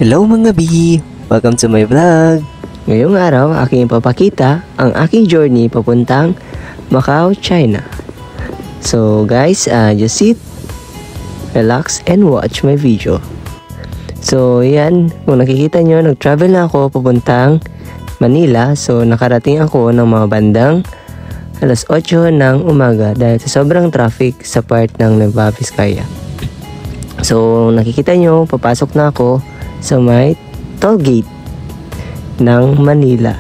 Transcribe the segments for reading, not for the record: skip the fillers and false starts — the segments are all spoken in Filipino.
Hello mga B! Welcome to my vlog! Ngayong araw, aking ipapakita ang aking journey papuntang Macau, China. So guys, just sit, relax, and watch my video. So yan, kung nakikita nyo, nag-travel na ako papuntang Manila. So nakarating ako ng mga bandang alas 8 ng umaga dahil sa sobrang traffic sa part ng Nueva Vizcaya. So nakikita nyo, papasok na ako sa may toll gate ng Manila.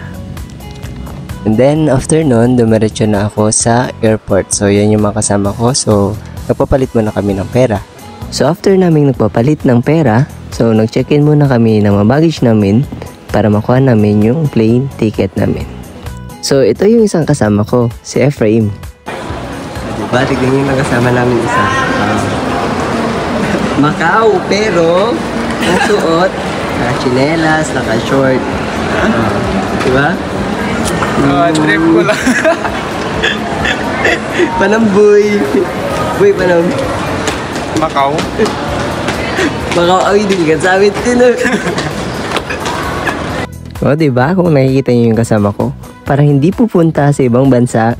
And then after nun, dumiretso na ako sa airport. So yan yung mga kasama ko. So nagpapalit muna kami ng pera. So after naming nagpapalit ng pera, so nag-check-in muna kami ng mga baggage namin para makuha namin yung plane ticket namin. So ito yung isang kasama ko, si Ephraim. Diba? Tignan yung kasama namin isa. Macau, pero nasuot, naka-chinelas, naka-short. Diba? Trip ko lang. Panamboy. Boy, panam. Macau. Macau, ay, din ka sa amin din. O diba, kung nakikita nyo yung kasama ko, parang hindi pupunta sa ibang bansa,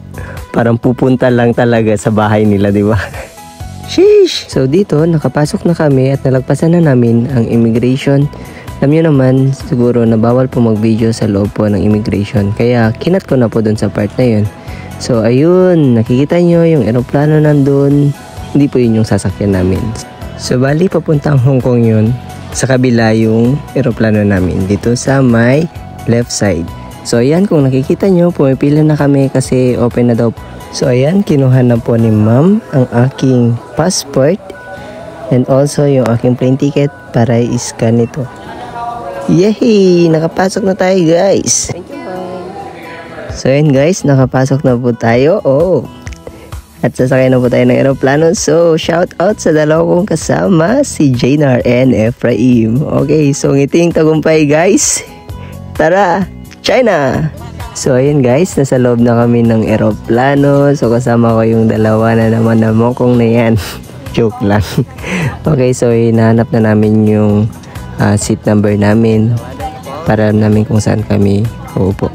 parang pupunta lang talaga sa bahay nila, diba? Sheesh! So dito, nakapasok na kami at nalagpasan na namin ang immigration. Alam nyo naman, siguro na bawal po mag-video sa loob po ng immigration. Kaya kinat ko na po dun sa part na yun. So ayun, nakikita nyo yung eroplano nandun. Hindi po yun yung sasakyan namin. So bali, papuntang Hong Kong yun. Sa kabila yung eroplano namin. Dito sa may left side. So ayan, kung nakikita nyo, pumipila na kami kasi open na daw. So ayan, kinuha na po ni ma'am ang aking passport and also yung aking plane ticket para i-scan ito. Yay! Nakapasok na tayo, guys! Thank you, ma'am. So ayan guys, nakapasok na po tayo. At sasakay na po tayo ng aeroplano. So shout out sa dalawa kong kasama, si Jaynar and Ephraim. Okay, so ngiting tagumpay guys. Tara, China! So ayun guys, nasa loob na kami ng aeroplano. So kasama ko yung dalawa na naman na mokong na yan. Joke lang. Okay, so hinahanap na namin yung seat number namin para namin kung saan kami uupo.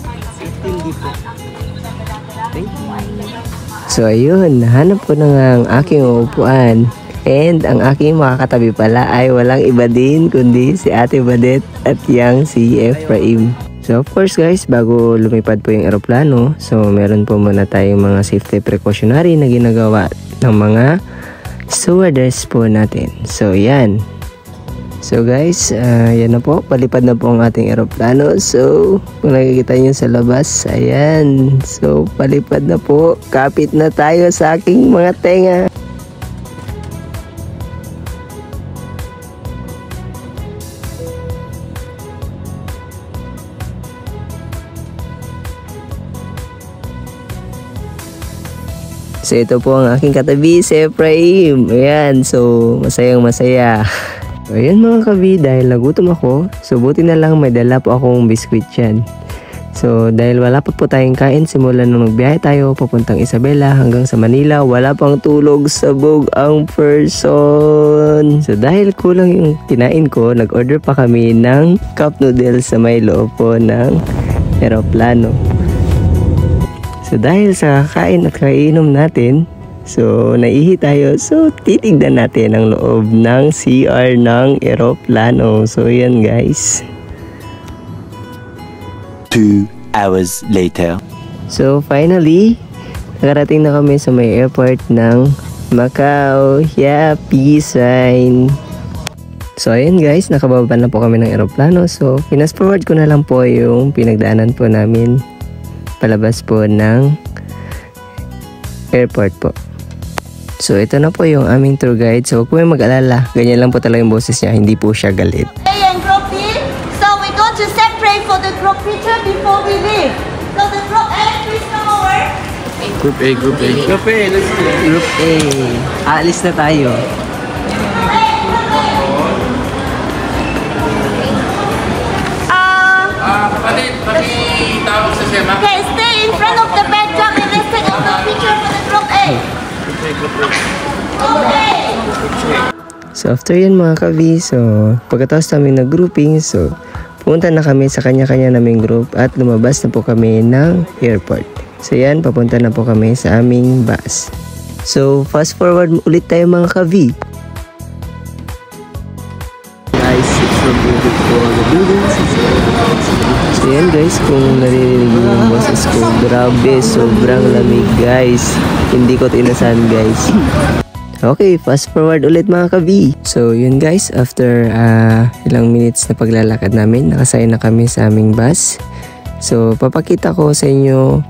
So ayun, nahanap ko na nga ang aking upuan. And ang aking makakatabi pala ay walang iba din kundi si Ate Badet at yang si Ephraim. So of course guys, bago lumipad po yung aeroplano, so meron po muna tayong mga safety precautionary na ginagawa ng mga stewardess po natin. So yan. So guys, yan na po, palipad na po ang ating aeroplano. So kung nakikita nyo sa labas, ayan. So palipad na po, kapit na tayo sa aking mga tenga. So ito po ang aking katabi, si Ephraim. Ayan, so masayang masaya. So ayan mga kabi, dahil nagutom ako, so buti na lang may dala po akong biskwit yan. So dahil wala pa po tayong kain simula nung nagbiyahe tayo papuntang Isabela hanggang sa Manila, wala pang tulog, sabog ang person. So dahil kulang yung kinain ko, nag-order pa kami ng cup noodles sa may loob po ng aeroplano. So dahil sa kakain at kainom natin, so naihi tayo, so titignan natin ang loob ng CR ng eroplano. So yan guys. 2 hours later. So finally, nakarating na kami sa may airport ng Macau. Yeah, peace sign. So ayun guys, nakababa na po kami ng eroplano. So fast forward ko na lang po yung pinagdaanan po namin palabas po ng airport po. So ito na po yung aming tour guide. So huwag po yung mag-alala, ganyan lang po talaga yung boses niya, hindi po siya galit. And group B, so we go to separate for the group picture before we leave. So the group A, please come over. Group A, Group A. Group A, let's go. Group A, aalis na tayo. Pakitawag sa SEMA. Okay, stay in front of the backdrop and let's take a group picture for the group A. Okay. So after yan mga ka-V, so pagkatapos namin nag-grouping, so pumunta na kami sa kanya-kanya naming group at lumabas na po kami ng airport. So yan, papunta na po kami sa aming bus. So fast forward ulit tayo mga ka-V. Guys, it's from moving to all the buildings. So yan guys, kung naririnig mo yung boses ko, grabe, sobrang lamig guys. Hindi ko tinasan guys. Okay, fast forward ulit mga ka-V. So yun guys, after ilang minutes na paglalakad namin, nakasaya na kami sa aming bus. So papakita ko sa inyo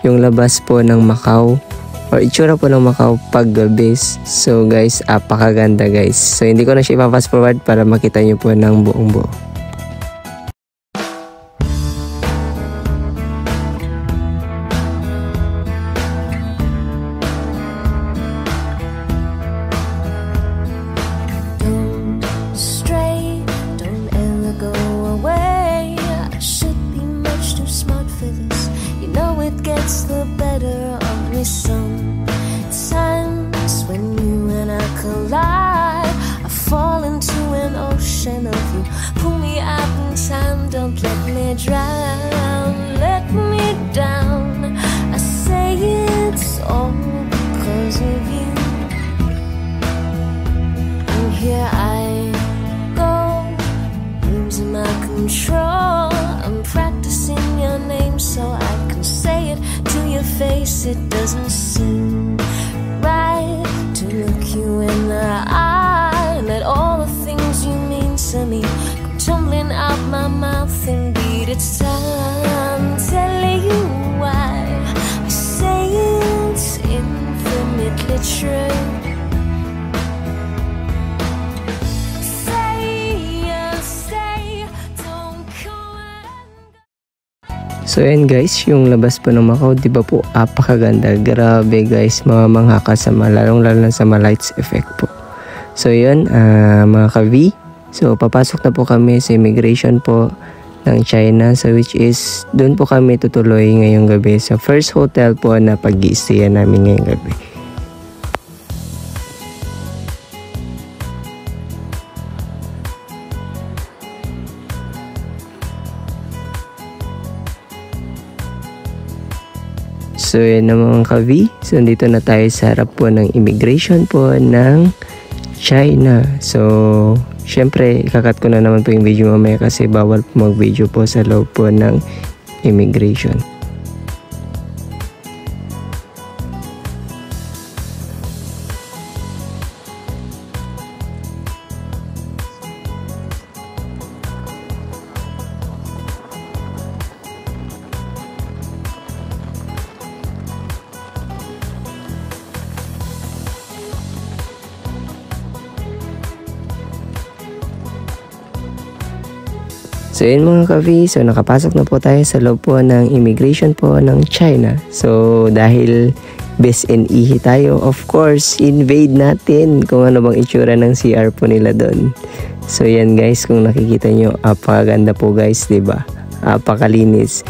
yung labas po ng Macau or itsura po ng Macau paggabi. So guys, apakaganda guys. So hindi ko na siya ipa-fast forward para makita nyo po ng buong buo. Gets the better of me sometimes when you and I collide. I fall into an ocean of you. Pull me out in time, don't let me drown. Let me down. I say it's all because of you. And here I go, losing my control. I'm practicing your name so I can say it to your face. It doesn't seem right to look you in the eye and let all the things you mean to me come tumbling out my mouth. Indeed, it's time telling you why I say it's infinitely true. So yan guys, yung labas po ng Macau, di ba po apakaganda. Grabe guys, mamamangha ka sa lalong lalo na sa lights effect po. So yun, mga ka-V, so papasok na po kami sa immigration po ng China. So which is, doon po kami tutuloy ngayong gabi sa first hotel po na pag-i-stayan namin ngayong gabi. So yan na mga ka-V. So dito na tayo sa harap po ng immigration po ng China. So syempre ikakat ko na naman po yung video mamaya kasi bawal po mag-video po sa loob po ng immigration. So yun mga ka-V, so nakapasok na po tayo sa loob po ng immigration po ng China. So dahil best and ihi tayo, of course, invade natin kung ano bang itsura ng CR po nila doon. So yan guys, kung nakikita nyo, apakaganda po guys, diba? Apakalinis.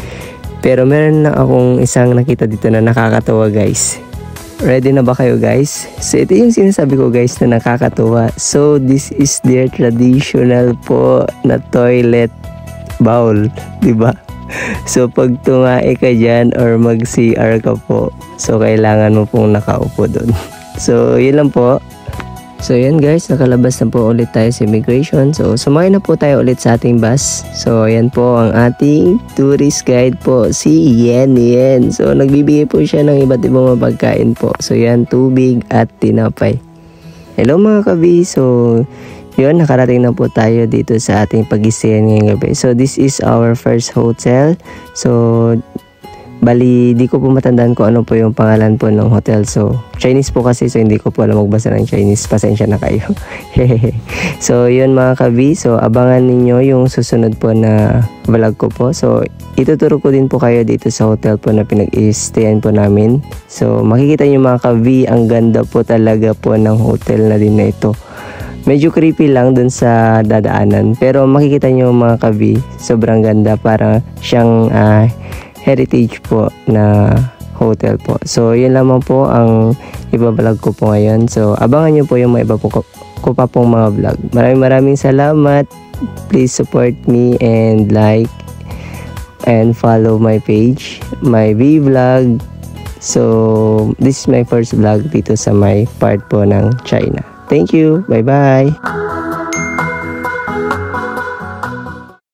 Pero meron na akong isang nakita dito na nakakatawa guys. Ready na ba kayo guys? So ito yung sinasabi ko guys na nakakatuwa. So this is their traditional po na toilet bowl, diba? So pag tumae ka dyan or mag CR ka po, so kailangan mo pong nakaupo doon. So yun lang po. So yan guys, nakalabas na po ulit tayo sa immigration. So sumakay na po tayo ulit sa ating bus. So yan po ang ating tourist guide po, si Yen. So nagbibigay po siya ng iba't ibang mapagkain po. So yan, tubig at tinapay. Hello mga ka-V. So yun, nakarating na po tayo dito sa ating pag-i-stayan ngayong gabi. So this is our first hotel. So bali, di ko po matandaan kung ano po yung pangalan po ng hotel. So, Chinese po kasi, so hindi ko po alam magbasa ng Chinese. Pasensya na kayo. So, yun mga ka-V. So, abangan ninyo yung susunod po na vlog ko po. So, ituturo ko din po kayo dito sa hotel po na pinag-i-stayan po namin. So, makikita nyo mga ka-V, ang ganda po talaga po ng hotel na din na ito. Medyo creepy lang dun sa dadaanan. Pero makikita nyo mga ka-V, sobrang ganda. Para siyang heritage po na hotel po. So yun lamang po ang ibablog ko po ngayon. So abangan nyo po yung mga ko pa pong mga vlog. Maraming salamat. Please support me and like and follow my page, my vlog. So, this is my first vlog dito sa my part po ng China. Thank you. Bye-bye.